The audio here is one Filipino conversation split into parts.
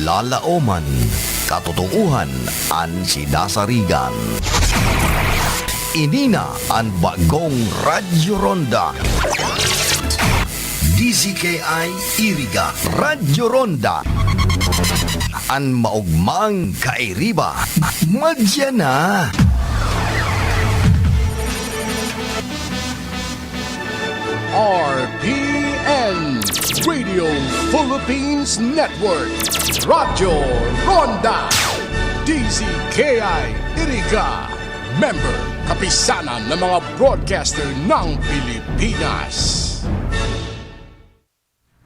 Kalalaoman, katotohanan an sinasarigan. Inina ang bagong Radyo Ronda. DZKI Iriga Radyo Ronda. An maugmang kairiba. Madya na. RPN Radio Philippines Network Radyo Ronda DZKI Iriga Member Kapisanan ng mga broadcaster ng Pilipinas.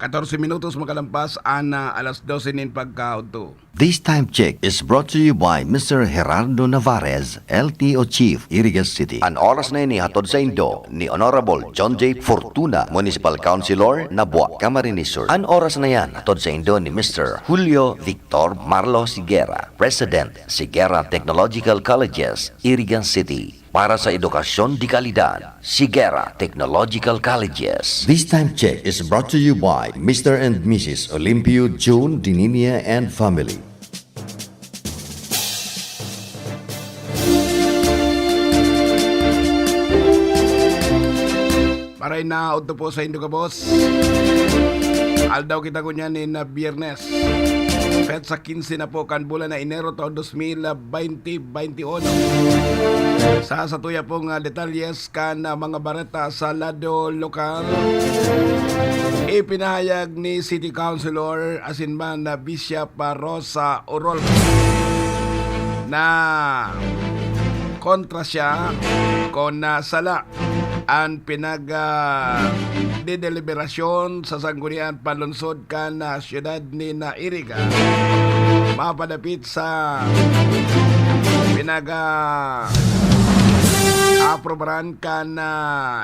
14 minutos makalampas ana alas 12 nin pagkaunto. This time check is brought to you by Mr. Gerardo Navarez, LTO Chief, Irigas City. Ang oras na ini hatod sa Indo ni Honorable John J. Fortuna, Municipal Councilor, Nabua, Camarines Sur. Ang oras na yan hatod sa Indo ni Mr. Julio Victor Marlo Sigera, President, Sigera Technological Colleges, Irigas City. Para sa edukasyon di kalidad, Sigera Technological Colleges. This time check is brought to you by Mr. and Mrs. Olimpio June Dininia and family. Maray na auto po sa Indo ka boss. Aldaw kita ko niyan ni na Biyernes. Pet sa 15 na po kan bulan na Enero taon 2021. Sa satuya pong detalyes kan mga barata sa lado lokal. Ipinahayag ni City Councilor asinman na Bishop Rosa Orol na kontra siya kon sala ang deliberasyon sa sanggunian panlunsod kan na siyudad ni na Iriga mapadapit sa aprobaran kan na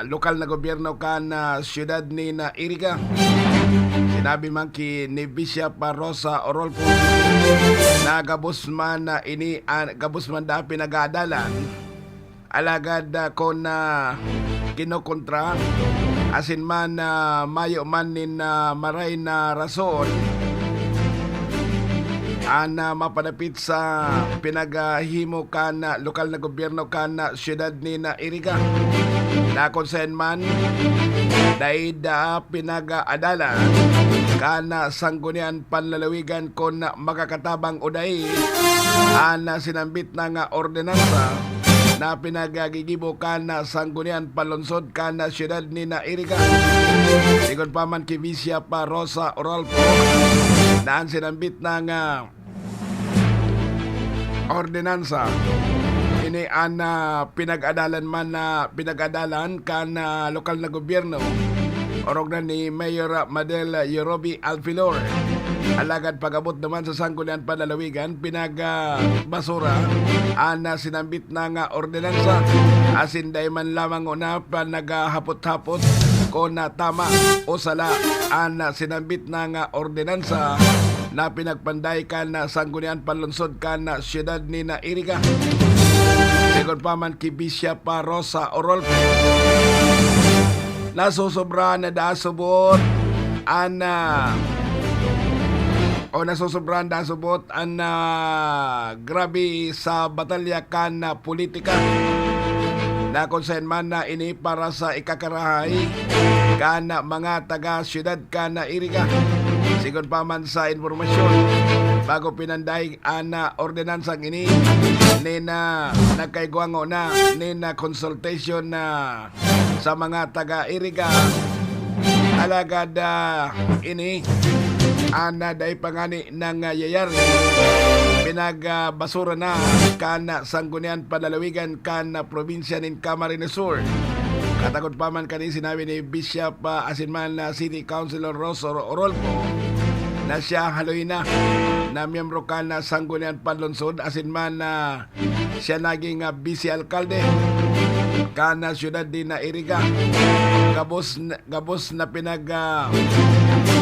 lokal na gobyerno kan na siyudad ni na Iriga. Sinabi man ni Bishop Rosa Orolfo na gabusman na ini gabusman da pinag-aadalan alagad ko na kinokontra asin man na mayo man nin maray na rason ana mapadapit sa pinaghimo kan lokal na gobyerno kan siyudad ni na Iriga na konsen man dahil pinag-adala kana sanggunian panlalawigan kon makakatabang uday ana sinambit na nga ordinansa na pinagagigibo ka na sanggunian palunsod ka na siyudad ni na Iriga. Sigon pa man kibisya pa Rosa Orolfo na ang sinambit na nga ordinansa ini ana pinag-adalan man na pinag-adalan ka na lokal na gobyerno orog na ni Mayor Madel Yorobi Alfilor. Alagad pagabot naman sa sanggunian panlalawigan pinag-basura ana sinambit na nga ordinansa asin day man lamang una pa naghapot-hapot ko na tama o sala ana sinambit na nga ordinansa na pinagpanday ka na sanggunian panlunsod ka na siyudad ni na Iriga. Sigon pa man kibisya pa Rosa Orolfo nasusobra na dasubot ana o nasusobran da subot ang grabe sa batalya kan na politika na konsen man na ini para sa ikakarahay kan na mga taga siyudad kan na Iriga. Sigon pa man sa informasyon bago pinanday ang ordinansang ini ni na nagkaigwango na ni na consultation na sa mga taga Iriga alagad ini ana day pangani ng yayari pinagbasura na kana sanggunian panlalawigan kana probinsya nin Camarines Sur. Katagod pa man kani sinabi ni Bishop asinman na City Councilor Rosa Orolfo na siya haloy na miyembro ka na sanggunian panlunsod asinman na siya naging vice alkalde kana siyudad din na Iriga. Gabos na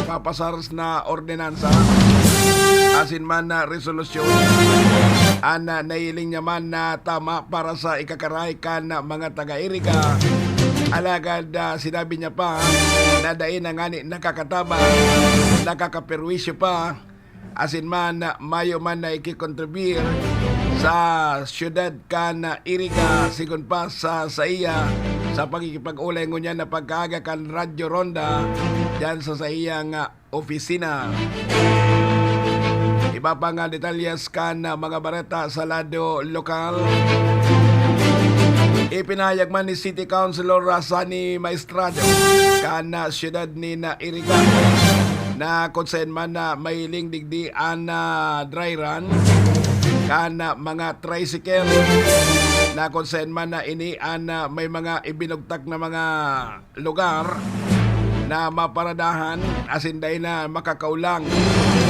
papasaras na ordinansa asin man na resolusyon ana nailing niya man na tama para sa ikakaray kan na mga taga-Iriga. Alagad sinabi niya pa na dain na ngani nakakataba nakakaperwisyo pa asin man mayo man na ikikontribute sa syudad kan Iriga sigon pa sa iya sa pagkikipag-ulay ngunya na pagkaaga kan Radyo Ronda dyan sa iyang opisina. Iba pa nga detalyes kan mga bareta sa lado lokal. Ipinahayag man ni City Councilor Sani Maestrado kan syudad ni Iriga na konsen man na mahiling digdian na dry run kan mga tricycle na konsen man na inian na may mga ibinugtak na mga lugar na maparadahan asin day na makakaulang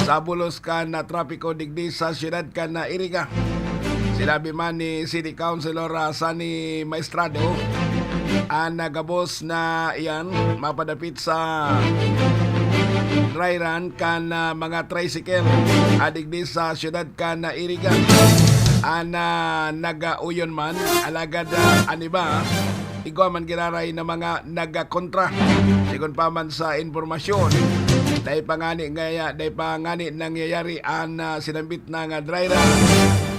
sa bulos kan na trapiko digdi sa syudad kan na Iriga. Sinabi man ni City Councilor Sani Maestrado ang nagabos na iyan mapadapit sa dry run kan mga tricycle adigdi sa syudad kan na Iriga. Ana nagauyon man alagad aniba igwa man giraray na mga nagakontra sigon pa man sa informasyon day pangani nangyayari an sinambit na nga dry run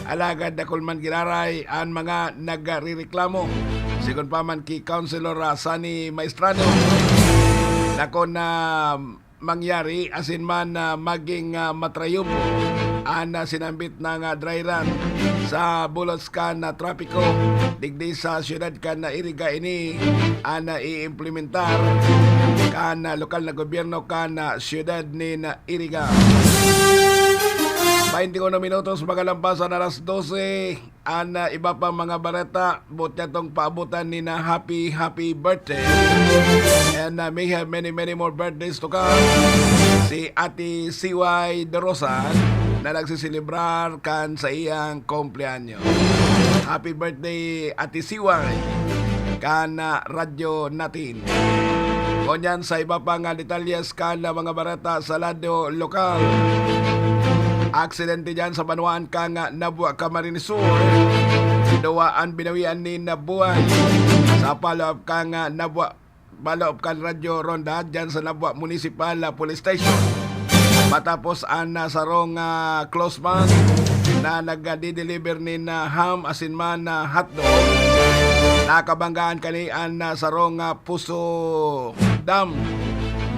alagad dakol man giraray an mga nagarireklamo sigon pa man ki Councilor Sani Maestrado nakon na mangyari asin man maging matrayom an sinambit na nga dry run sa bulos kan na trapiko digdi sa syudad kan na Iriga ini an iimplementar kan lokal na gobyerno kan syudad ni na Iriga. 21 minutos magalampasan alas 12 an iba pa mga bareta buti itong paabutan ni na happy birthday and may have many more birthdays to come. Si Ate CY De Rosa na nagsisilibrar kan sa iyang kumpleaños. Happy birthday Ate CY kan radyo natin. Kunyan sa iba pa nga detalyes kan mga bareta sa lado lokal. Aksidente dyan sa Banuan kang Nabua Camarines Sur. Dawaan binawian ni Nabuay sa paloob kang Nabua baloob kan Radyo Ronda dyan sa Nabua Municipal Police Station. Matapos ang sarong close man na nagdi-deliver ni ham asin man na hotdog. Nakabanggaan kanian sarong Puso Dam.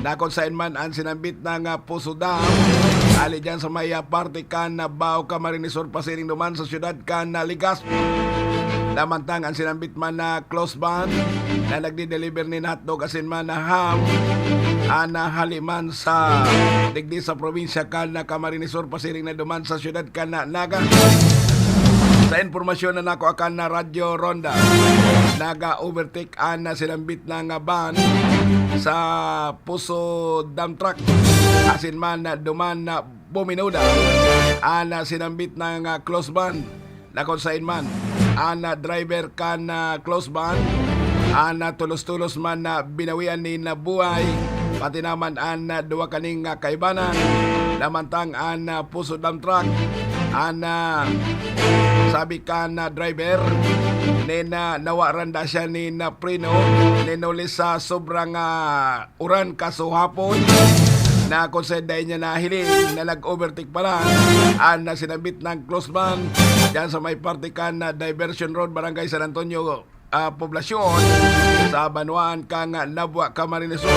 Nakonsain man ang sinambit ng Puso Dam ali dyan sa may parte kan na Bao Camarines Sur pasiring duman sa syudad kan na Legazpi. Damantang ang sinambit man na close ban na nagdi-deliver ni hotdog asin man na ham ana haliman sa digdi sa probinsya kan na Camarines Sur pasiring na duman sa syudad kan na Naga. Sa informasyon na nako akan na Radyo Ronda, naga-overtake an na silambit na nga ban sa Puso Dam Truck. Asin man na duman na buminuda, ana sinambit na nga close ban. Nakonsain man, ana driver ka na close ban, ana tulos-tulos man na binawian ni na buhay, pati naman ana duwa kaning kaibanan, namantang ana Puso Dam Truck, ana sabi ka na driver nena nawaran da siya ni na preno ninuli sa sobrang uran kaso hapon na konsenday niya na hiling na nag-overtake pala na sinabit ng close ban dyan sa may parte ka na Diversion Road, Barangay San Antonio, poblasyon sa Banuan kang Nabua Camarines Sur.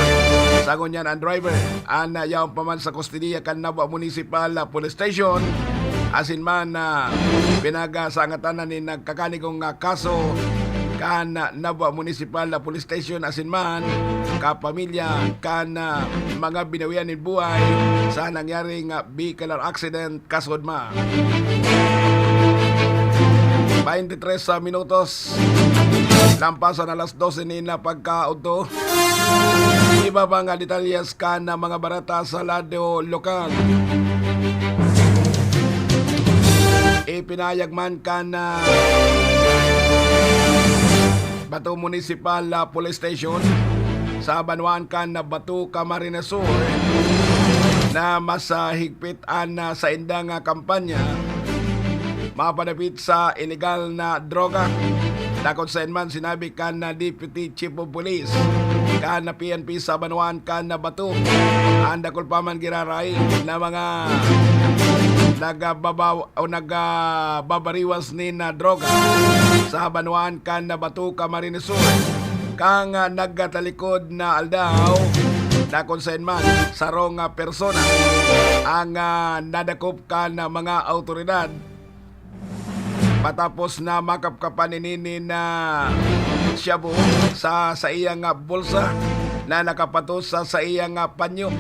Sagon yan ang driver ang yaong paman sa kustidiya kan Nabua Municipal Police Station asin man na pinagasangatan ni nagkakanigong kaso kan Nabua Municipal Police Station asin man kapamilya kan mga binawian ni buhay sa nangyaring vehicular accident kasod ma. 23 minutos lampasan alas 12 ni na pagkauto. Iba pa nga detalyes kan mga barata sa lado lokal. Ipinayag man ka na Batu Municipal Police Station sa Banuan kan na Batu Camarines Sur na mas higpitan na sa indang kampanya mapadapit sa illegal na droga. Nakonsain man sinabi kan na Deputy Chief of Police kan na PNP sa Banuan kan na Batu ang dakol pa man giraray na mga nagbabariwas ni na droga sa Banuan kan na Batuka Camarines Sur kang nagkatalikod na aldaw na konsenman sarong persona ang nadakop kan na mga autoridad patapos na makapkapan ni na shabu sa iyang bulsa na nakapatos sa iyang panyo.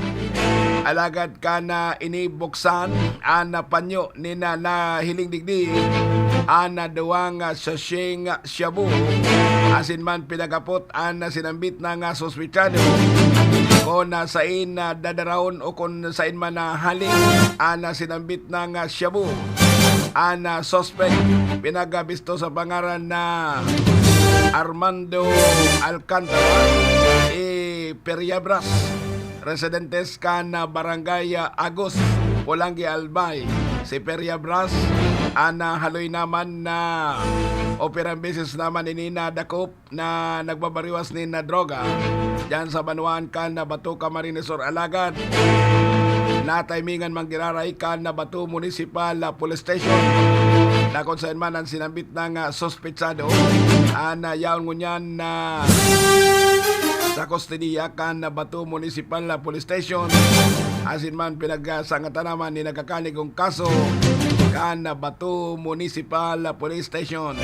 Alagad ka na inibuksan ang panyo ni na hiling digdi ang duwang sashing shabu asin man pinagapot ang sinambit ng sospechado kung sain dadaraon o kung sain man haling ang sinambit ng shabu ang suspect pinagabisto sa pangaran na Armando Alcantara Periabras residentes kan na Barangay Agos Pulangi Albay. Si Periabras ana haloy naman na operang business naman ini na dakop na nagbabariwas ni na droga diyan sa Banuan kan na Batuka Camarines Sur. Alagad na timingan manggiraray kan na Batu Municipal Police Station na kung saan man ang sinambit ng sospechado ana yaon ngunyan na sa kustodiya kan na Batu Municipal Police Station asin man pinagsangatan naman ni nagkakanigong kaso kan na Batu Municipal Police Station.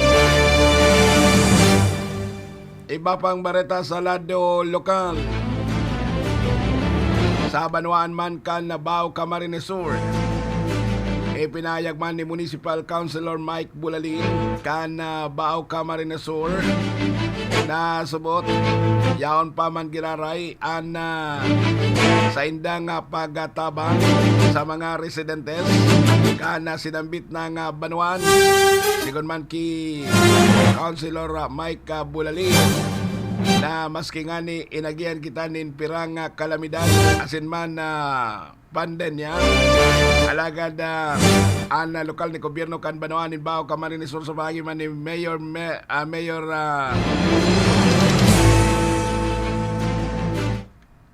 Iba pang bareta sa lado lokal sa Banuan man kan na Bao Camarines Sur. Ipinayag man ni Municipal Councilor Mike Bulalin kan na Bao Camarines Sur na subot yaon pa man giraray an sa indang pagtabang sa mga residentes kana sinambit ng Banuan sigon man ki Councilor Mike Bulalin na maski nga ni inagian kita nin pirang kalamidad asin man pandemya alagad ang lokal ni gobyerno kan Banuan in Bao Camarines Sur sa bahagi man ni Mayor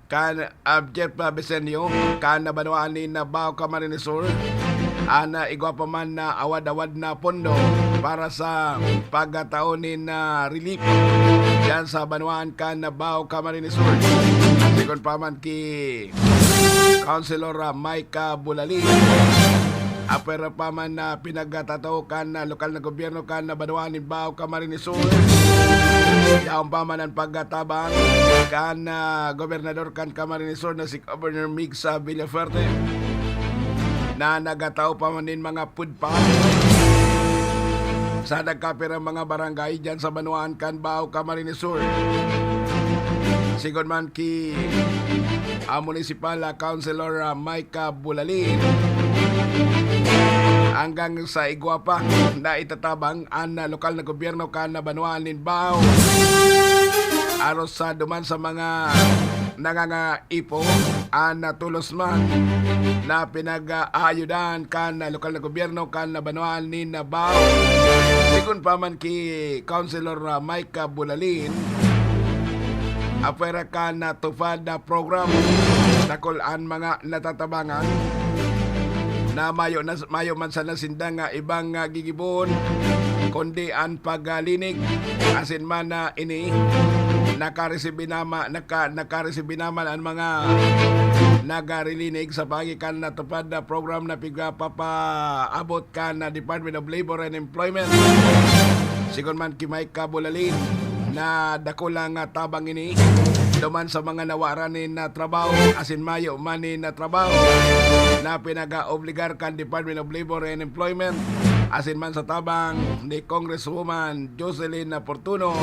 kan Jeff Besenio kan Banuan ni na Bao Camarines Sur ana igwa pa man na awad-awad na pondo para sa pagkataonin na relief yan sa Banuan kan na Bao Camarines Sur. Sigon pa man ki Councilor Mike Bulalin apera pa man na pinagtatao kan na lokal na gobyerno kan na Banuan ni Bao Camarines Sur. Yaon pa man ang pagkatabang kan na gobernador kan Camarines Sur na si Governor Migsa Villafuerte na nagatao pa man din mga food pack sa nagkapirang mga barangay dyan sa Banuan kan Bao Camarines Sur. Sigon man ki Municipal Councilor Mike Bulalin hanggang sa igwa pa na itatabang ang lokal na gobyerno kan na Banuan nin Bao aros sa duman sa mga nangangaipo ang tulos man na pinag-aayudan kan na lokal na gobyerno kan na Banuan nin Bao. Sigun pa man ki Councilor Mike Bulalin apera kan na tupad na program na kulaan mga natatabangan na mayo man sa nasindang ibang gigibon kundi ang paglinig asin man na ini nakaresibin naman ang mga nagarilinig sa pagikan na tupad na program na pigpapaabot ka na Department of Labor and Employment. Sigon man ki Mike Bulalin na dakulang tabang ini duman sa mga nawaranin na trabaho asin mayo manin na trabaho na pinaga-obligar kan Department of Labor and Employment asin man sa tabang ni Congresswoman Jocelyn Portuno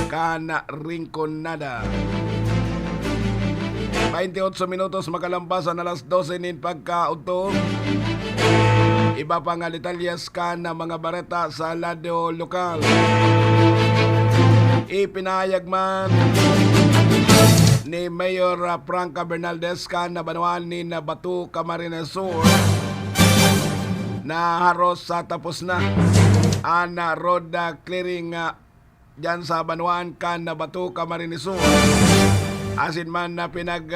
kan Rinconada. 28 minutos makalampasan alas 12 nin pagkaudto. Iba pa nga detalyas kan na mga bareta sa lado lokal. Ipinahayag man ni Mayor Franca Bernaldez kan na Banuan ni na Batu Camarines Sur na haros sa tapos na ang road clearing dyan sa Banuan kan na Batu Camarines Sur asin man na pinag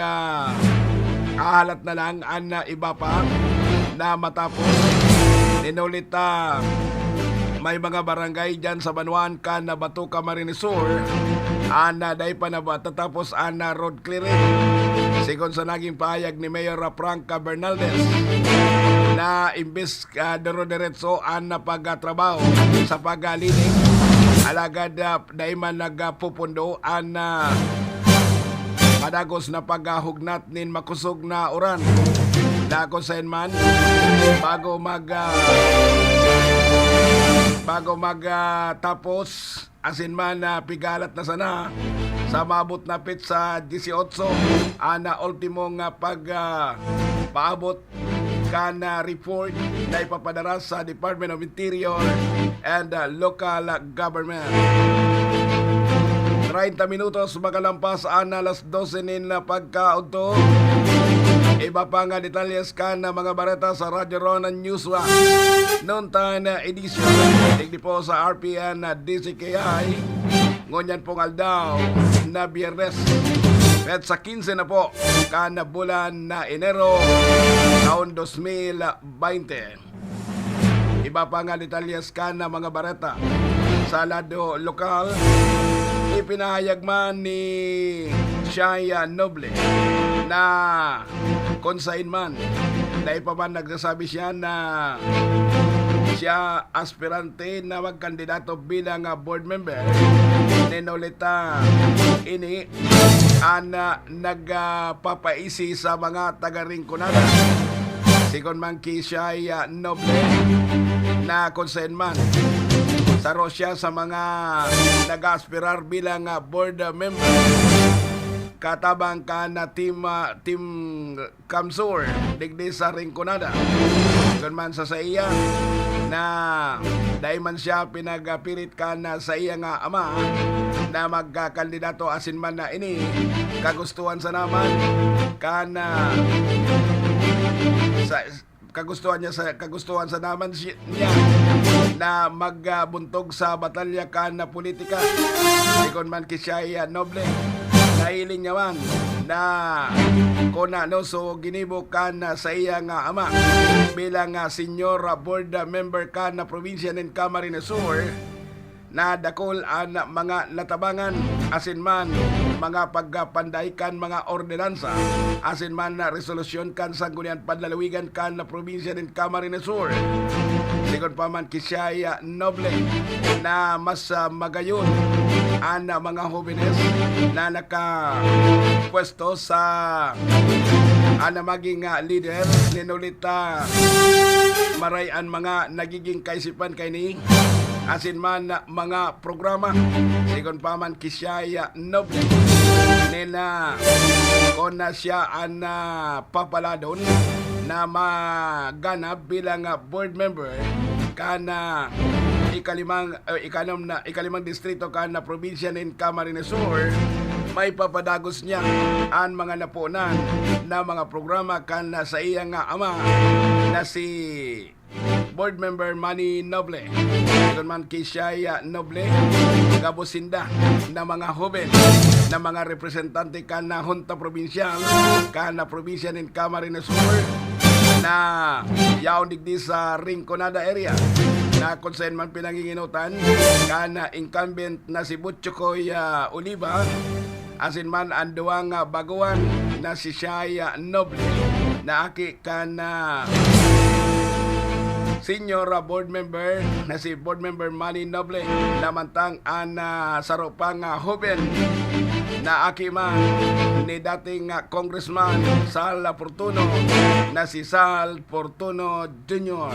ahalat na lang ang iba pa na matapos ninulita may mga barangay dyan sa Banuan kan na Batuca Camarines Sur ana day pa na ba tatapos ana road clearing sigon sa naging pahayag ni Mayor Franca Bernaldez na imbis dero-diretso ana pagtrabaho sa pagalining alagad day man nagpupundo ana padagos na paghugnat nin makusog na uran dako sa man bago tapos asin man pigalat na sana sa mabot na pit sa 18 ana ultimong paabot kana report na ipapadara sa Department of Interior and Local Government. 30 minutos makalampas ana alas 12 nin pagkaudto. Iba pa nga detalyes ka na mga bareta sa Radyo Ronan News noon tayo na edisyon. Tigdi po sa RPN na DCKI. Ngunyan pong aldaw na Biyernes. At sa 15 na po ka na bulan na Enero taon 2020. Iba pa nga detalyes ka na mga bareta sa lado lokal. Ipinahayag man ni Shaya Noble na consignment na ipaman nagsasabi siya na siya aspirante na magkandidato bilang board member ninulita ini ana nagpapaisi sa mga taga-Rinconada sigon man ki siya Noble na consignment saro siya sa mga nag-aspirar bilang board member katabang ka na team Kamsur digdi sa Rinconada kung man sa iya na dahil man siya pinagapirit ka na sa iya nga ama na magkakandidato asin man na ini kagustuhan sa naman ka na kagustuhan sa naman niya na magbuntog sa batalya ka na politika sikon man kisya Noble nahiling niya man na kung ano so ginibok ka na sa iya nga ama bilang senior board member ka na probinsya ng Camarines Sur na dakol ang mga natabangan asin man mga pagpandaykan mga ordinansa asin man na resolusyon kan sanggunian panlalawigan kan na probinsya ng Camarines Sur sigon pa man kisya Noble na mas magayon ang mga jóvenes na nakapwesto sa maging leader ninulita marayan mga nagiging kaisipan kay ni asin man mga programa sigon pa man kisya Noble nila kung na siya ang papaladon na maganap bilang board member kana ikalimang distrito kana probinsya ng Camarines Sur may papadagos niya ang mga napunan na mga programa kana sa iyang ama na si board member Manny Noble kung man kisya Noble gabusinda na mga joven na mga representante kana Junta Provincial kana probinsya ng Camarines Sur na yaon digdi sa Rinconada area na kung saan man pinanginginutan kana incumbent na si Butchokoy Oliva asin man ang duwang baguan na si Shaya Noble na aki kana senior board member na si board member Manny Noble lamantang ang saropang joven na aki man ni dating congressman Sal Fortuno na si Sal Fortuno Jr.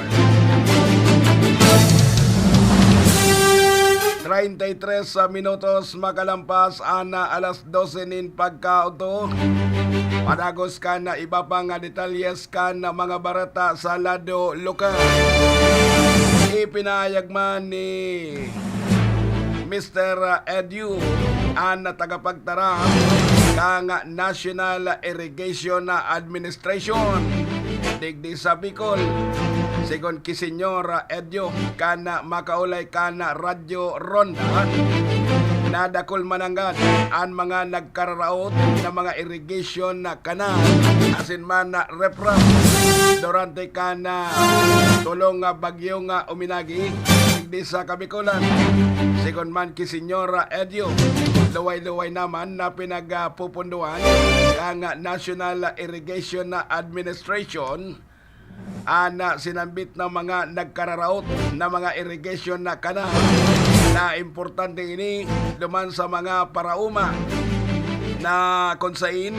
33 minutos makalampas ana alas 12 nin pagkauto. Padagos ka na iba pang detalyes ka na mga barata sa lado lokal. Ipinahayag man ni Mr. Edu ang tagapagtarang kang National Irrigation Administration digdi sa Bicol. Sigon ki Senyor Edyo kana makaulay kana Radyo Ronda na dakol mananggad ang mga nagkararaot na mga irrigation na kanal asin man na reprap durante ka na tulong nga bagyo nga uminagi di sa Kabikulan. Sigon man ki Senyora Edio, luway-luway naman na pinagpupunduan ang National Irrigation Administration na sinambit ng mga nagkararaot na mga irrigation na kanal na importante ini duman sa mga parauma na konsain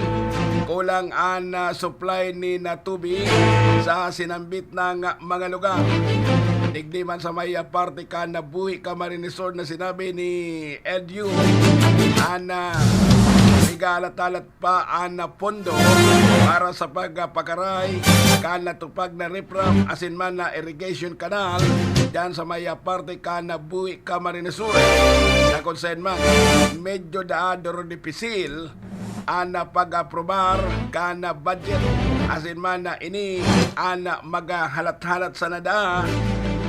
kulang ang supply ni na tubig sa sinambit ng mga lugar. Digdi man sa may parte ka na buhi ka marinisor na sinabi ni Edu ana igalat-alat pa ang pondo para sa pagpakaray kan natupag na riprap asin man na irrigation canal dyan sa may parte ka na buhi ka marinisor na konsen man medyo daadoro dipisil ang pag-aprobar ka na budget asin man na ini ang magahalat-halat sa nada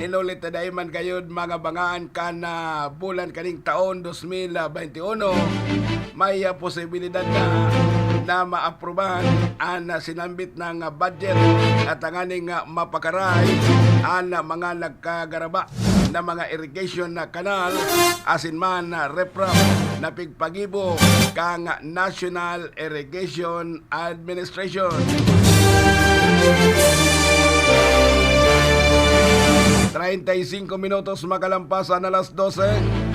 nilulit na daiman gayod mga bangaan ka na bulan kaning taon 2021 may posibilidad na maaprobahan ang sinambit ng budget at ang aning mapakaray ang mga nagkagaraba na mga irrigation na kanal asin man na reprap na pigpagibo kang National Irrigation Administration. 35 minutos makalampasan alas 12.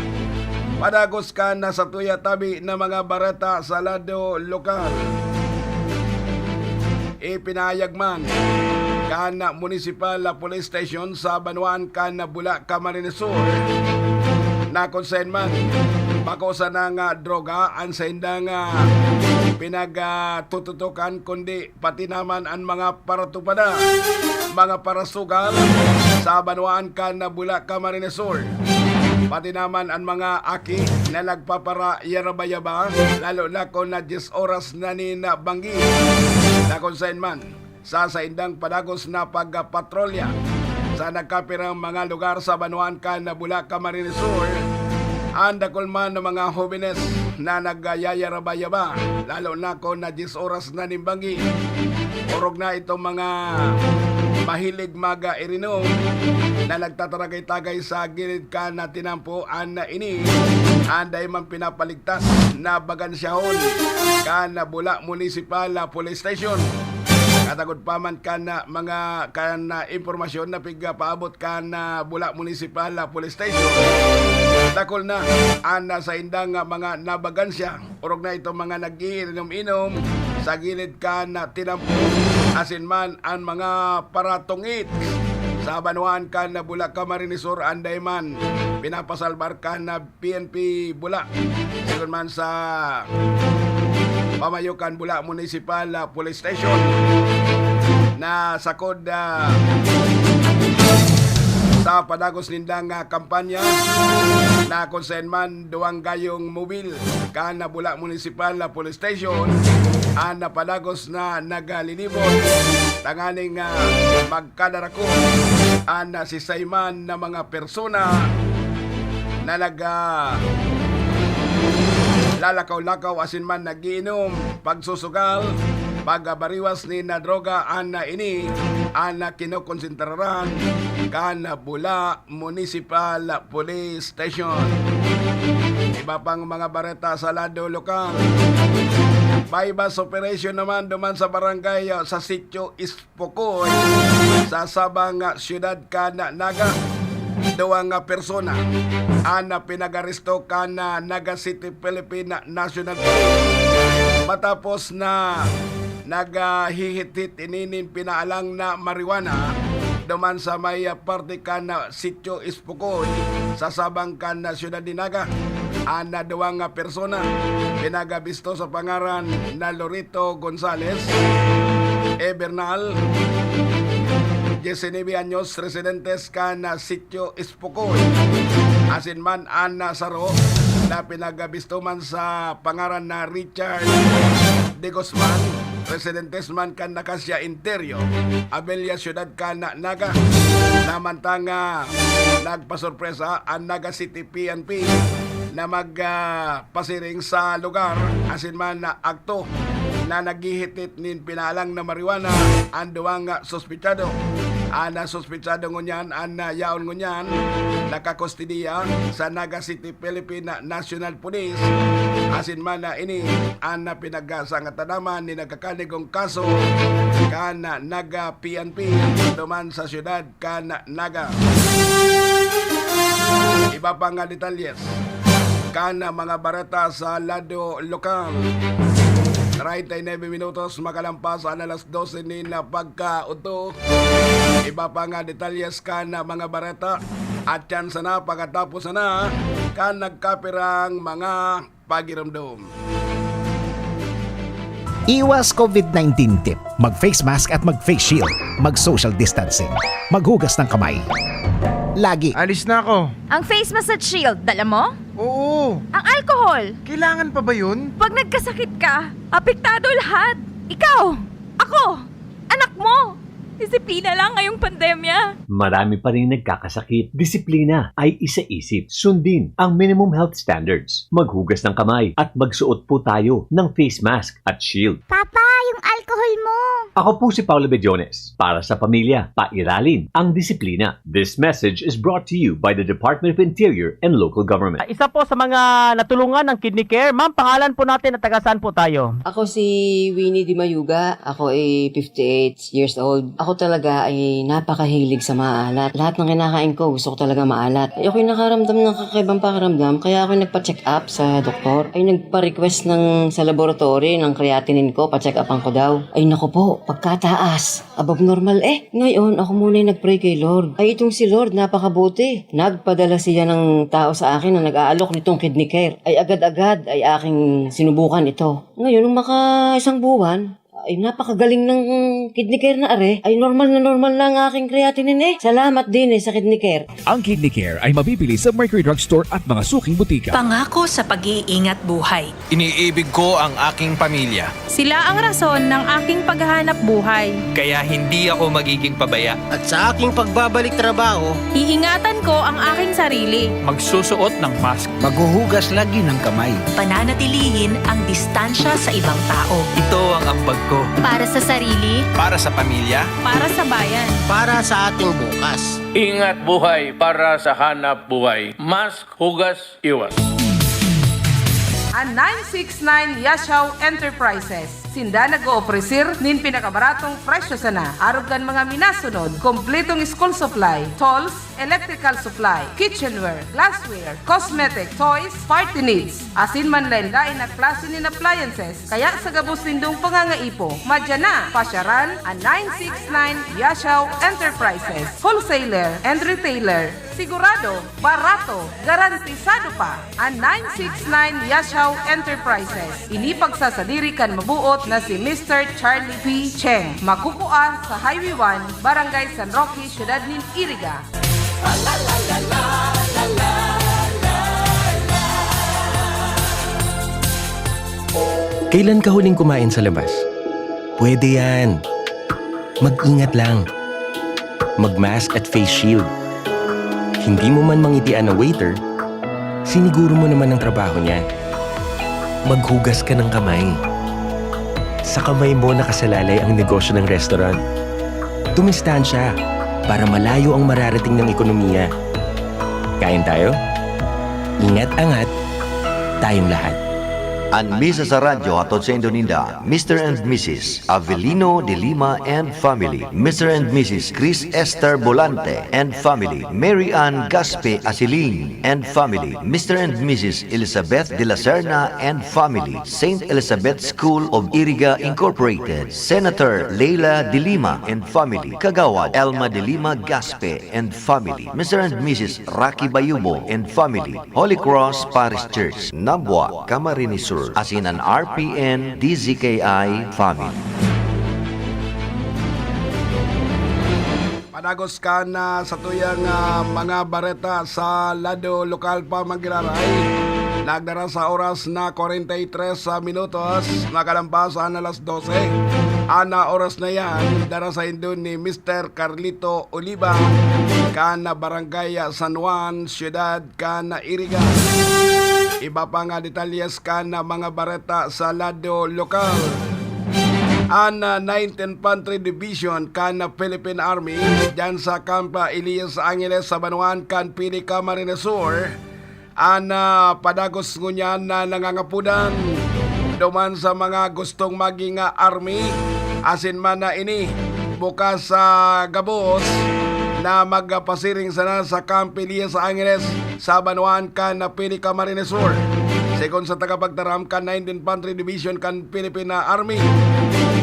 Padagos ka na sa tuya tabi na mga barata sa lado lokal. Ipinahayag man kana Municipal Police Station sa Banuan kana Bula, Camarines Sur na konsen man pakosa ng droga ang sa indang pinagtututukan kundi pati naman ang mga paratupada mga parasugal sa Banuan kana Bula, Camarines Sur pati naman ang mga aki na nagpapara yaraba-yaba lalo na kung na 10 oras na ninabanggi na konsen man sa indang padagos na pagpatrolya sa nagkapirang mga lugar sa Banuan kana Bula, Camarines Sur ang dakulman ng mga jóvenes na nagyayaraba-yaba lalo na kung na 10 oras na nimbangi urog na itong mga mahilig mag-irinom na nagtataragay-tagay sa gilid ka na tinampuan na ini anday man pinapaligtas na bagansyahon ka na Bula Municipal Police Station. Katagod pa man ka na mga informasyon na paabot ka na Bula Municipal Police Station. Dakol na ana sa indang mga nabagansya urog na itong mga nag-iinom-inom sa gilid ka na tinampo asin man ang mga paratungit sa Banuan ka na Bula, Camarines Sur anday man pinapasalbar ka na PNP Bula sigon man sa Pamayukan Bula Municipal Police Station na sakod sa padagos nindang kampanya na konsen man duwang gayong mobil ka na Bula Municipal Police Station ang napadagos na nagalinibot tanganing magkadarako ang sisayman na mga persona na lalakaw-lakaw asin man nagiinom pagsusugal pagabariwas ni na droga ana ini ana kinokonsentraran kana Bula Municipal Police Station. Iba pang mga bareta sa lado lokal. Bypass operation naman duman sa barangay sa Sitio Ispokoy sa Sabang Siyudad kana Naga. Duwang persona ana pinagaresto kana Naga City, Philippine National Police matapos na nagahihit-hit ininin pinaalang na marijuana duman sa may parte kana Sitio Ispokoy sa Sabang kana Siyudad ni Naga. Ana duwang persona pinagabisto sa pangaran na Lorito Gonzales Bernal 19 anyos residentes ka na Sitio Ispokoy asin man Ana Saro na pinagabisto man sa pangaran na Richard De Guzman residentes man ka na Cassia Interior Abelia Ciudad ka na Naga namantanga nagpasorpresa ang Naga City PNP na magpasiring sa lugar asin man na akto na naghihitit nin pinalang na marijuana ang duwang sospechado. Ana sospechado ngunyan ana yaon ngunyan nakakustidiya sa Naga City, Philippine National Police. Asin man na ini ana pinagasa nga tanaman ni nagkakanigong kaso kana Naga PNP duman sa syudad kana Naga. Iba pa nga detalyes kana mga barata sa lado lokal. 39 minutos makalampas ang alas 12 ni na pagkauto. Iba pa nga detalyes ka na mga bareta at yan sana pagkatapos na ka nagkapirang mga pagiramdom. Iwas COVID-19 tip. Mag-face mask at mag-face shield. Mag-social distancing. Maghugas ng kamay. Lagi. Alis na ako. Ang face mask at shield, dala mo? Oo. Ang alcohol, Kailangan pa ba yun? pag nagkasakit ka, apektado lahat. Ikaw, ako, anak mo. Disiplina lang ngayong pandemya. Marami pa rin nagkakasakit. Disiplina ay isa-isip. Sundin ang minimum health standards. Maghugas ng kamay at magsuot po tayo ng face mask at shield. Papa, yung alcohol mo. Ako po si Paulo Bediones. Para sa pamilya, pairalin ang disiplina. This message is brought to you by the Department of Interior and Local Government. Isa po sa mga natulungan ng Kidney Care. Ma'am, pangalan po natin at taga-saan po tayo? Ako si Winnie Di Mayuga. Ako ay 58 years old. Ako talaga ay napakahilig sa maalat. Lahat ng kinakain ko, gusto ko talaga maalat. Ako'y nakaramdam ng kakaibang pakiramdam, kaya ako nagpa-check up sa doktor. Ay nagpa-request sa laboratory ng creatinine ko, pa-check upan ko daw. Ay naku po, pagkataas, above normal Ngayon, ako muna yung nag-pray kay Lord. Ay itong si Lord, napakabuti. Nagpadala siya ng tao sa akin na nag-aalok nitong Kidney Care. Ay agad-agad ay aking sinubukan ito. Ngayon, nung isang buwan, ay napakagaling ng Kidney Care na ay normal na ang aking creatinine Salamat din sa Kidney Care. Ang Kidney Care ay mabibili sa Mercury Drugstore at mga suking butika. Pangako sa pag-iingat buhay. Iniibig ko ang aking pamilya. Sila ang rason ng aking paghahanap buhay. Kaya hindi ako magiging pabaya. At sa aking pagbabalik trabaho, Iingatan ko ang aking sarili. Magsusuot ng mask. maghuhugas lagi ng kamay. Pananatilihin ang distansya sa ibang tao. Ito ang ambag ko. Para sa sarili, Para sa pamilya. para sa bayan. Para sa ating bukas. Ingat buhay para sa hanap buhay. Mask, hugas, iwas. Ang 969 Yashaw Enterprises. Sinda nag-oopresir nin pinakabaratong presyo sana. Arugan mga minasunod, kompletong school supply, tools, electrical supply, kitchenware, glassware, cosmetic, toys, party needs. Asin man lain-lain na klase nin appliances. Kaya sa gabos nindong pangangaipo, madya na, pasyaran, ang 969 Yashaw Enterprises. Wholesaler and retailer. Sigurado, barato, garantisado pa. Ang 969 Yashaw Enterprises. Inipagsasadiri kan mabuot na si Mr. Charlie P. Cheng. Makukuha sa Highway 1, Barangay San Roque, Ciudad nin Iriga. Kailan ka huling kumain sa labas? Pwede yan. Mag-ingat lang. Mag-mask at face shield. Hindi mo man mangitian ng waiter, siniguro mo naman ang trabaho niya. Maghugas ka ng kamay. Sa kamay mo nakasalalay ang negosyo ng restaurant. Tumistansya para malayo ang mararating ng ekonomiya. Kain tayo? Ingat-angat, tayong lahat. Ang misa sa radyo hatod sa Indonesia, Mr. and Mrs. Avelino de Lima and family, Mr. and Mrs. Chris Esther Bolante and family, Mary Ann Gaspe Asiling and family, Mr. and Mrs. Elizabeth de la Serna and family, St. Elizabeth School of Iriga Incorporated, Senator Leila de Lima and family, Kagawad Elma de Lima Gaspe and family, Mr. and Mrs. Rocky Bayubo and family, Holy Cross Parish Church, Nabwa, Camarines Sur, asin ang RPN DZKI family. Panagos ka na sa tuyang mga bareta sa lado lokal pa magiraray. Nagdara sa oras na 43 minutos, nakalampas ang alas 12. Ana oras na yan, dara sa indon ni Mr. Carlito Oliva, kana Barangay San Juan, Ciudad kana Iriga. Iba pa nga detalyes ka na mga bareta sa lado lokal. ang 9th Infantry Division kan Philippine Army dyan sa Camp Elias Angeles sa Banuan kan Pili Camarines Sur ang padagos ngunyan na nangangapudan duman sa mga gustong maging army asin man na ini bukas sa gabos na magpasiring sana sa Camp Elias Angeles sa Banuan kan Pili Camarines Sur. Sekon sa tagapagtaram kan 9th Infantry Division kan Philippine Army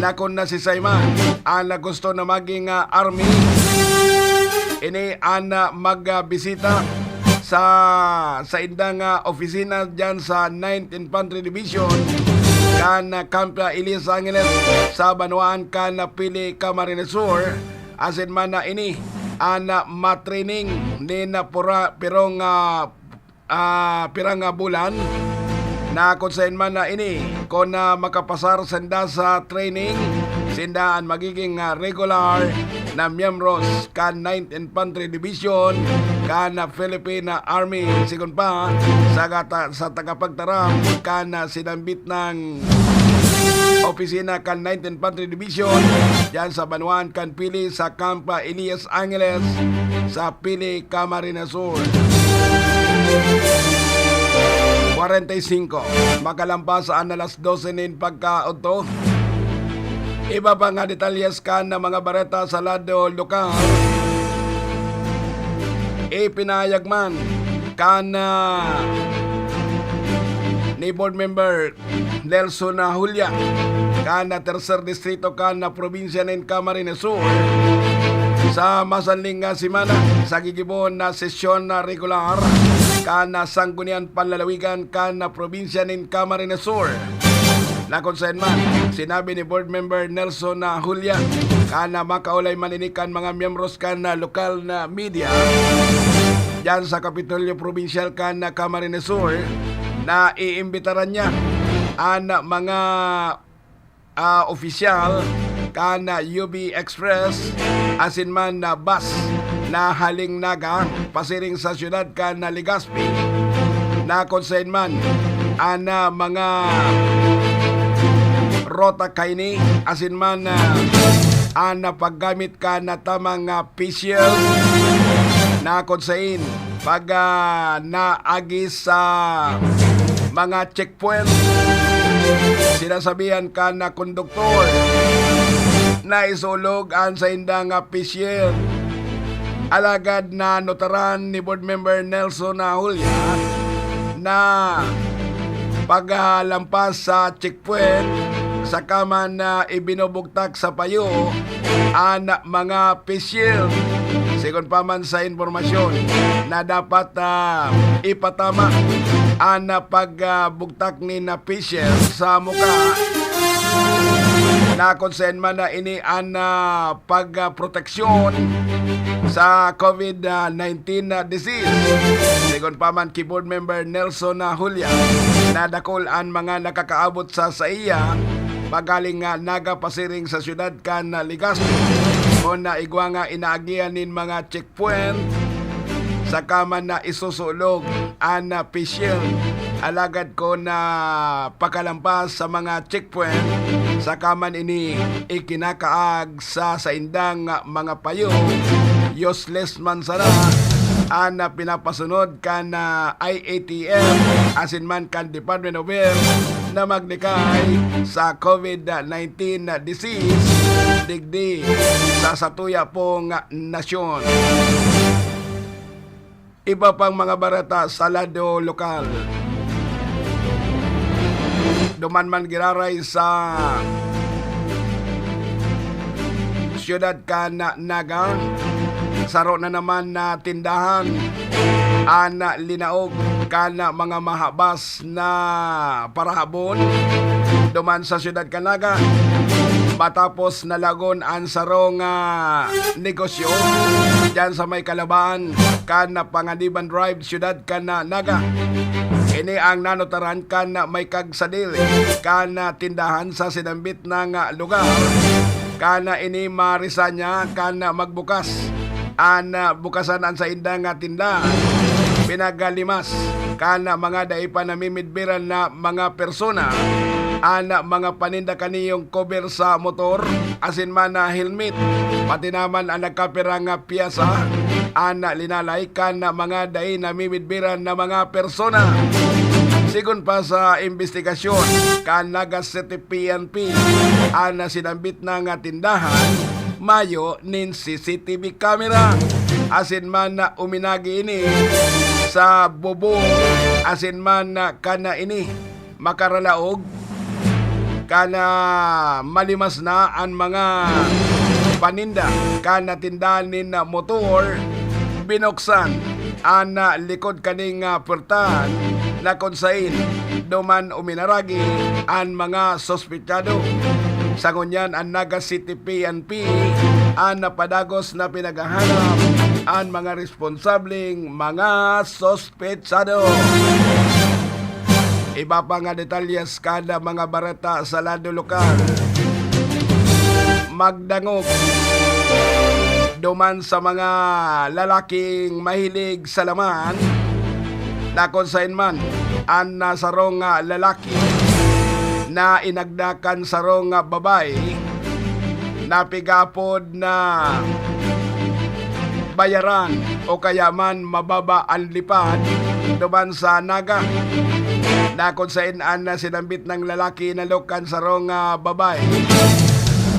nakon na si Simon ang gusto na maging army ini ang magbisita sa indang opisina dyan sa 9th Infantry Division kan Camp Elias Angeles sa Banuan kan Pili Camarines Sur asin man na ini ang matraining ni na pirang bulan na kung saan man na ini kung makapasar senda sa training sindaan magiging regular na miyembros kan 9th Infantry Division kan Philippine Army sigon pa sa tagapagtaram kan sinambit ng opisina kan 9th Infantry Division dyan sa Banuan kan Pili sa Camp Elias Angeles sa Pili Camarines Sur. 45 makalampasan na alas 12 nin pagkaunto. Iba pa nga detalyes kan na mga bareta sa lado lokal. Ipinayag man kan ni board member Nelson Julia kan na tercer distrito kan na probinsya ng Camarines Sur sa masanling simana sa gigibon na sesyon na regular kan na sanggunian panlalawigan kan na probinsya ng Camarines Sur. Na kung saan man, sinabi ni board member Nelson Julia kan na makaulay maninikan mga miyembros kan na lokal na media dyan sa Kapitolyo Provincial kan na Camarines Sur na iimbitaran niya ang mga opisyal kan na UB Express asin man na bus na haling naga pasiring sa syudad kan na Legazpi na kung saan man ang mga rota kaini asin man ang paggamit ka na tamang official na kung saan pag naagis sa mga checkpoint sinasabihan ka na konduktor na isulog ang sa indang official. Alagad na notaran ni board member Nelson Julia na paglampas sa checkpoint sa kaman na ibinubugtak sa payo ang mga official. Sigon pa man sa informasyon na dapat ipatama ang pagbugtak ni na official sa muka na konsen man na ini ang pagproteksyon sa COVID-19 disease. Sigon pa man keyboard member Nelson Julia na dakol ang mga nakakaabot sa iya pagaling nagapasiring sa syudad kan Legazpi o na igwa nga inaagian nin mga checkpoint sa kaman na isusulog ang official. Alagad ko na pakalampas sa mga checkpoint sa kaman ini ikinakaag sa indang mga payo useless man sana ang pinapasunod kan IATF asin man kan Department of Health na magnikay sa COVID-19 disease digdi sa satuya pong nasyon. Iba pang mga barata sa lado lokal. Duman man giraray sa siyudad kan Naga, saro na naman na tindahan ang linaog kan mga mahabas na parahabon duman sa siyudad kan Naga matapos nalagon ang sarong negosyo dyan sa may Kalabaan kan Panganiban Drive siyudad kan Naga. Ini ang nanotaran kan may kagsadil kan tindahan sa sinambit ng lugar kan ini marisanya kan magbukas an bukasan an sa indang tindahan pinagalimas kan mga daipa namimidbiran na mga persona ana mga paninda kaniyong cover sa motor, asin man na helmet, pati naman ang nagkapirang piyasa, ana linalay kan na mga day na mimidbiran na mga persona. Sigun pa sa investigasyon, kan nagas City PNP, ana sinambit na nga tindahan, mayo nin CCTV camera, asin man na uminagi ini sa bobo, asin man na kana ini makaralaog, kana malimas na ang mga paninda, kana tindahanin na motor, binuksan ana likod kaning puertahan na konsain duman uminaragi ang mga sospechado. Sa ngunyan ang Naga City PNP ang napadagos na pinaghahanap ang mga responsabling mga sospechado. Iba pa nga detalyes kada mga bareta sa lado lokal. Magdangog duman sa mga lalaking mahilig sa laman na konsain man ang nasarong lalaki na inagdakan sarong babae na pigapod na bayaran o kaya man mababa ang lipad duman sa Naga na konsain an na sinambit ng lalaki na lokan sarong babae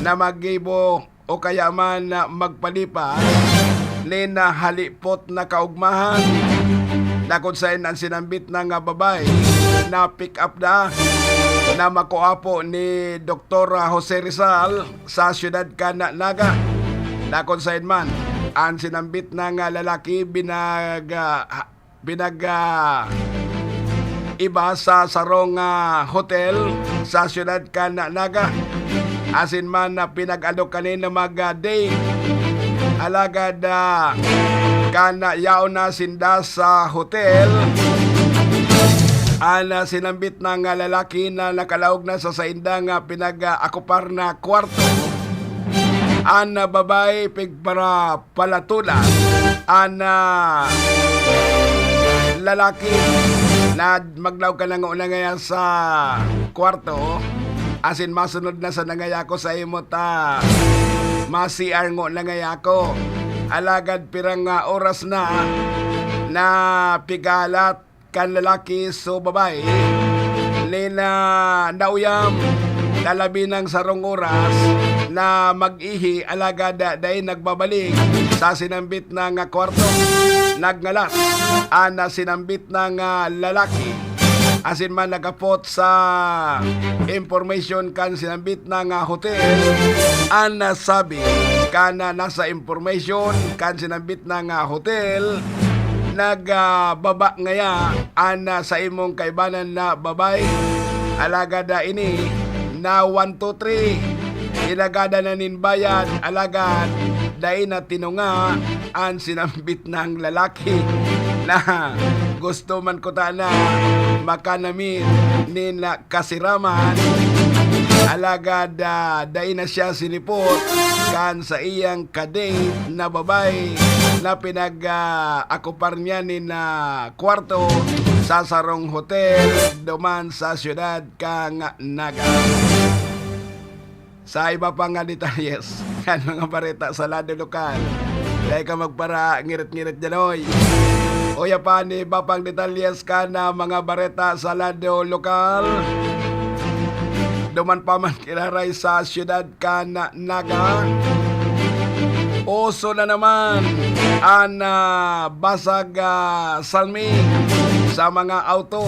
na magibo o kaya man magpalipas ni na halipot na kaugmahan na kung saan ang sinambit ng babae na pick up na makuapo ni Dr. Jose Rizal sa siyudad Naga na kung saan man ang sinambit ng lalaki iba sa sarong hotel sa siyudad Naga, asin man na pinag-alok kanin na mag-day alagad kana yaon na sinda sa hotel ana sinambit ng lalaki na nakalaog na sa saindang pinag-akupar na kwarto. Ana babae pigpara palatulan ana lalaki na maglaw ka lang una ngaya sa kwarto, asin masunod na sa nangaya ko sa imo ta ma-CR ngo nangaya ko. Alagad pirang oras na pigalat kan lalaki so babae nina nauyam nalabi ng sarong oras na mag-ihi. Alagad dahil nagbabalik sa sinambit ng kwarto, nagngalas ana sinambit ng lalaki, asin man nagapot sa information kan sinambit ng hotel, ana sabi kana nasa information kan sinambit ng hotel, nagbaba ngaya ana sa imong kaibanan na babay. Alagada ini na 1, 2, 3 ilagada na ninbayad. Alagad dahil na tinunga ang sinambit ng lalaki na gusto man ko ta na makanamit nila kasiraman. Alagad dahil na siya sinipot kan sa iyang kadate na babay na pinag-akupar niya ni na kwarto sa sarong hotel duman sa siyudad Naga. Sa iba pa nga detalyes kan mga bareta sa lado lokal, dahil ka magpara ngirit-ngirit dyan oya pa ni iba pang detalyes ka na mga bareta sa lado lokal. Duman pa man kiraray sa siyudad Naga, oso na naman ang basag salmi sa mga auto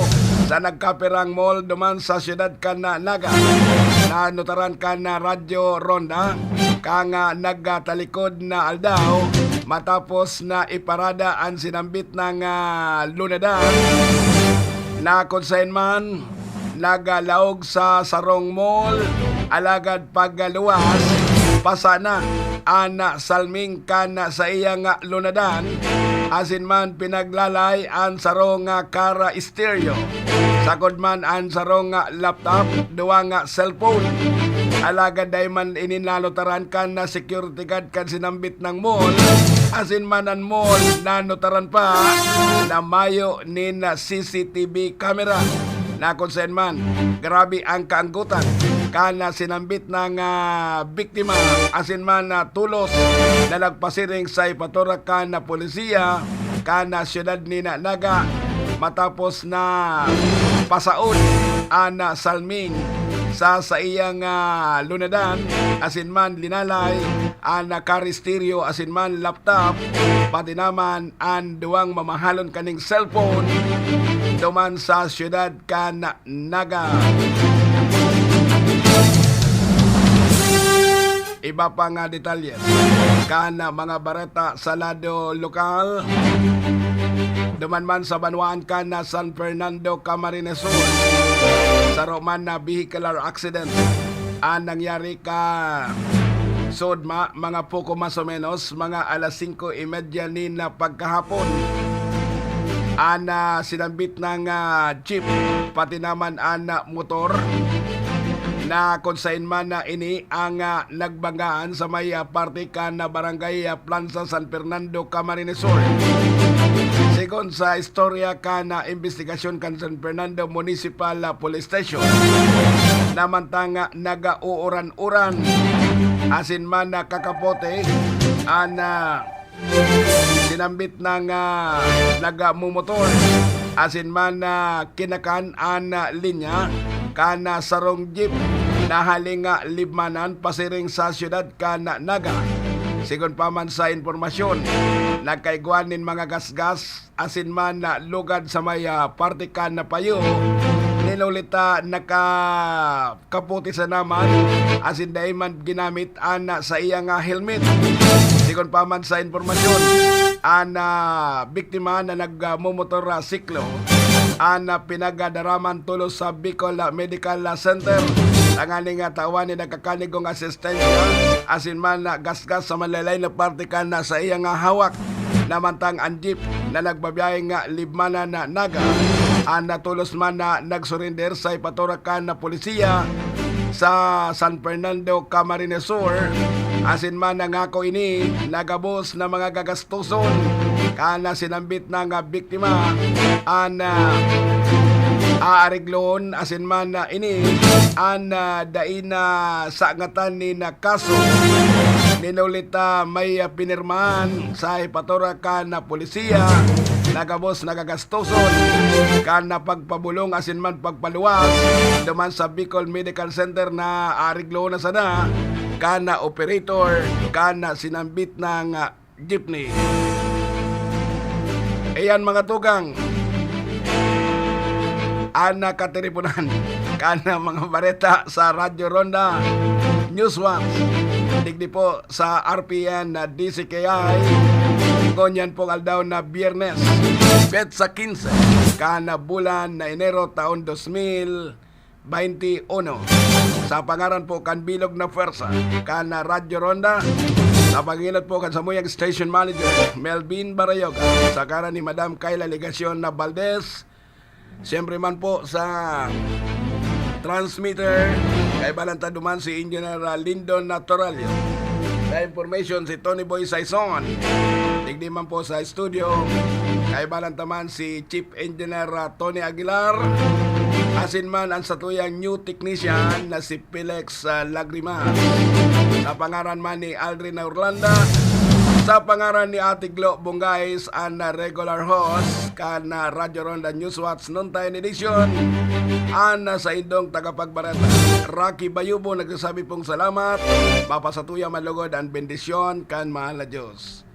sa nagkapirang mall duman sa siyudad Naga. Na notaran Radyo Ronda kang nagtalikod na aldaw matapos na iparada ang sinambit ng lunadan na konsain man nagalaog sa sarong mall. Alagad paggaluwas pasana ana salming kana sa iyang lunadan, asin man pinaglalay ang sarong car stereo, sakod man ang sarong laptop, duwa nga cellphone. Alagad day man ininalotaran kan na security guard kan sinambit ng mall, asin man ang mall nanotaran pa na mayo ni na CCTV camera. na kung saan man grabe ang kaanggutan kana sinambit ng biktima asin man tulos na nagpasiring sa ipatura na polisiya kana siyudad ni Naga matapos na pasaon ana salming sa iyang lunadan asin man linalay ang karisteryo asin man laptop pati naman ang duwang mamahalon kaning cellphone duman sa siyudad Naga. Iba pa nga detalye kana mga bareta sa lado lokal duman man sa Banwaan kana San Fernando, Camarines Sur sa Roman na vehicular accident ang nangyari ka Sodma mga poko mas o menos mga alas 5:30 ni na pagkahapon ana sinambit ng jeep pati naman ana motor na konsain man na ini ang nagbangaan sa may parte ka na barangay Plaza San Fernando, Camarines Sur. Sigon sa istorya ka na investigasyon kan San Fernando Municipal Police Station namantang nagauuran-uran asin man na kakapote ana sinambit ng nagamumotor asin man na kinakan an linya kana sarong jeep na halinga libmanan pasiring sa siyudad Naga. Sigon pa man sa informasyon nagkaiguanin mga gasgas asin man na lugad sa may parte na payo nilulita nakaputi sa naman asin dahil man ginamit ana sa iyang helmet. Sigon pa man sa informasyon ana biktima na nagmumotor siklo ana pinagadaraman tulos sa Bicol Medical Center tanganing tawan ni nagkakanigong asistensya asin man na gasgas sa malalay na parte na sa iyang hawak namantang ang jeep na nagbabiyahe nga libmanan na Naga ang natulos man na nagsurinder sa ipaturakan na polisiya sa San Fernando, Camarines Sur asin man nangako ini nagabos na mga gagastuson kana sinambit ng biktima an aarigloon asin man na ini an daina sa ngatan ni na kaso ninulita may pinirmahan sa ipaturakan na polisiya nagabos nagagastuson kana pagpabulong asin man pagpaluwas duman sa Bicol Medical Center na ariglo na sana kana operator kana sinambit ng jeepney. Ayan mga tugang ana katiripunan kana mga bareta sa Radyo Ronda News 1 digdi po sa RPN na DCKI konyan pong aldaw na Biyernes bet sa 15 kana bulan na Enero taon 2021 sa pangaran po kan Bilog na Fuerza kana Radyo Ronda sa panginat po kan samuyang station manager Melvin Barayoga sa karan ni Madam Kayla Legacion na Valdez siyempre man po sa transmitter kay balanta duman si Engineer Lindon Naturalio sa information si Tony Boy Saison digdi man po sa studio kay balanta man si Chief Engineer Tony Aguilar asin man ang satuyang new technician na si Felix Lagrimas sa pangaran man ni Aldrin Orlando sa pangaran ni Ate Glo Bungais ang regular host kan Radyo Ronda News Watch Noontime Edition ang sa indong tagapagbareta Rocky Bayubo nagsasabi pong salamat mapasatuya malugod ang bendisyon kan mahal na Diyos.